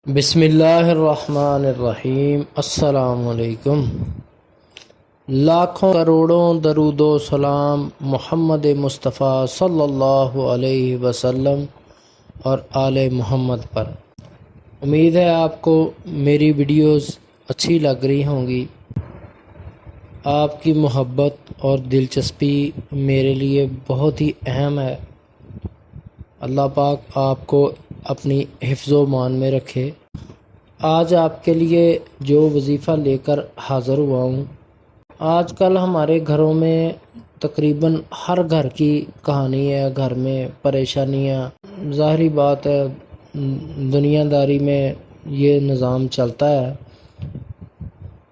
بسم اللہ الرحمن الرحیم۔ السلام علیکم۔ لاکھوں کروڑوں درود و سلام محمد مصطفیٰ صلی اللہ علیہ وسلم اور آل محمد پر۔ امید ہے آپ کو میری ویڈیوز اچھی لگ رہی ہوں گی۔ آپ کی محبت اور دلچسپی میرے لیے بہت ہی اہم ہے۔ اللہ پاک آپ کو اپنی حفظ و مان میں رکھے۔ آج آپ کے لیے جو وظیفہ لے کر حاضر ہوا ہوں، آج کل ہمارے گھروں میں تقریباً ہر گھر کی کہانی ہے، گھر میں پریشانیاں، ظاہری بات ہے دنیا داری میں یہ نظام چلتا ہے،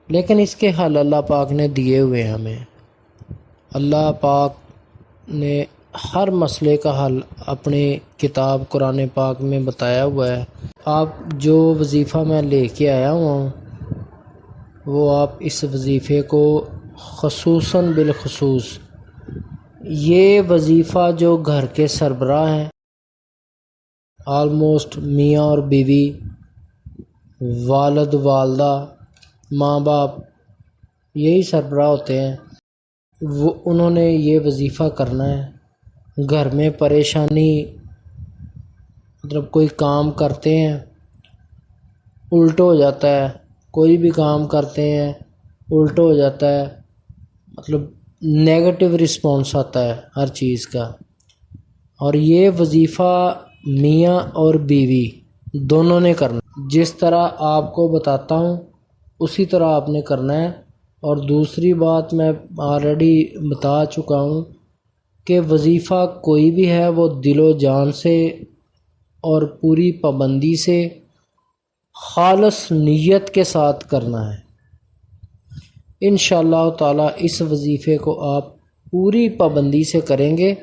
لیکن اس کے حل اللہ پاک نے دیے ہوئے ہیں ہمیں۔ اللہ پاک نے ہر مسئلے کا حل اپنی کتاب قرآن پاک میں بتایا ہوا ہے۔ آپ جو وظیفہ میں لے کے آیا ہوں وہ آپ اس وظیفے کو خصوصاً بالخصوص یہ وظیفہ جو گھر کے سربراہ ہیں، آلموسٹ میاں اور بیوی، والد والدہ، ماں باپ، یہی سربراہ ہوتے ہیں، انہوں نے یہ وظیفہ کرنا ہے۔ گھر میں پریشانی، کوئی کام کرتے ہیں الٹ ہو جاتا ہے، کوئی بھی کام کرتے ہیں الٹ ہو جاتا ہے، نیگیٹو رسپانس آتا ہے ہر چیز کا۔ اور یہ وظیفہ میاں اور بیوی دونوں نے کرنا، جس طرح آپ کو بتاتا ہوں اسی طرح آپ نے کرنا ہے۔ اور دوسری بات میں آلریڈی بتا چکا ہوں کہ وظیفہ کوئی بھی ہے وہ دل و جان سے اور پوری پابندی سے خالص نیت کے ساتھ کرنا ہے۔ انشاءاللہ تعالی اس وظیفے کو آپ پوری پابندی سے کریں گے،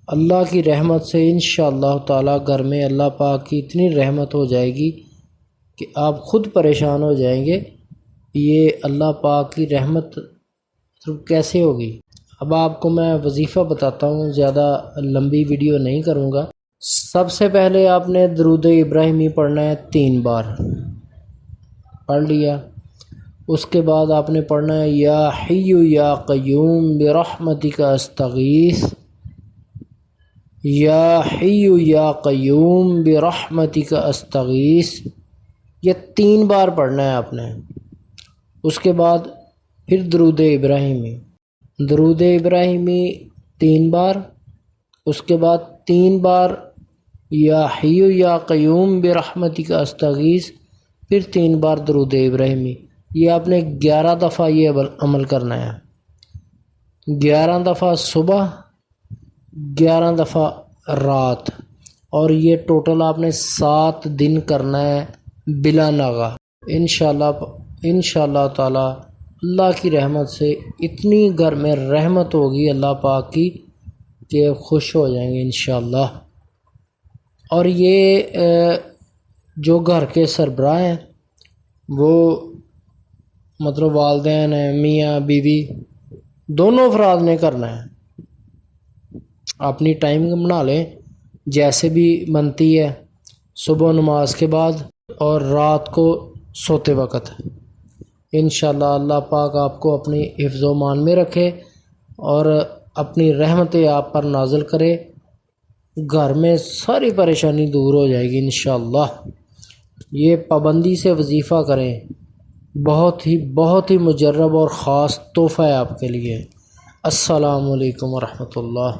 اللہ کی رحمت سے انشاءاللہ تعالی گھر میں اللہ پاک کی اتنی رحمت ہو جائے گی کہ آپ خود پریشان ہو جائیں گے، یہ اللہ پاک کی رحمت کیسے ہوگی۔ اب آپ کو میں وظیفہ بتاتا ہوں، زیادہ لمبی ویڈیو نہیں کروں گا۔ سب سے پہلے آپ نے درود ابراہیمی پڑھنا ہے 3 بار، پڑھ لیا۔ اس کے بعد آپ نے پڑھنا ہے یا حی یا قیوم برحمتک استغیث، یا حی یا قیوم برحمتک استغیث، یہ 3 بار پڑھنا ہے آپ نے۔ اس کے بعد پھر درود ابراہیمی 3 بار، اس کے بعد 3 بار یا حی یا قیوم برحمتک استغیث، پھر 3 بار درود ابراہیمی۔ یہ آپ نے 11 دفعہ یہ عمل کرنا ہے، 11 دفعہ صبح، 11 دفعہ رات، اور یہ ٹوٹل آپ نے 7 دن کرنا ہے بلا ناغہ۔ انشاءاللہ تعالی اللہ کی رحمت سے اتنی گھر میں رحمت ہوگی اللہ پاک کی کہ خوش ہو جائیں گے انشاءاللہ۔ اور یہ جو گھر کے سربراہ ہیں وہ والدین ہیں، میاں بیوی، دونوں افراد نے کرنا ہے۔ اپنی ٹائمنگ بنا لیں جیسے بھی بنتی ہے، صبح نماز کے بعد اور رات کو سوتے وقت۔ انشاءاللہ اللہ پاک آپ کو اپنی حفظ و مان میں رکھے اور اپنی رحمتیں آپ پر نازل کرے، گھر میں ساری پریشانی دور ہو جائے گی انشاءاللہ۔ یہ پابندی سے وظیفہ کریں، بہت ہی مجرب اور خاص تحفہ ہے آپ کے لیے۔ السلام علیکم ورحمۃ اللہ۔